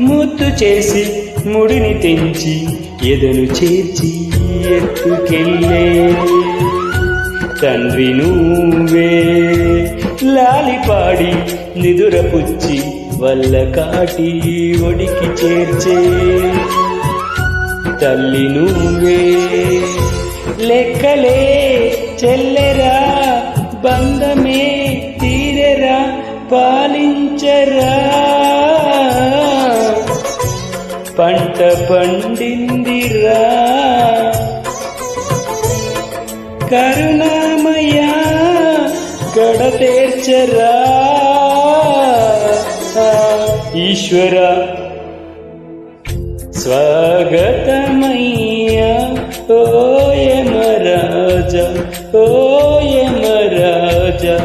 ముద్దు చేసి ముడిని తెంచి ఎదను చేర్చి ఎత్తుకెళ్ళే తండ్రి నువ్వే. లాలిపాడి నిదురపుచ్చి వల్ల కాటి ఒడికి చేర్చే తల్లి నువ్వే. లెక్కలే చెల్లెరా బంధమే తీరెరా పాలించరా పంట పండిందిరా కరుణామయ కడతేర్చరా ఈశ్వర. స్వాగతమయ్యా ఓ యమరాజా, ఓ యమరాజా.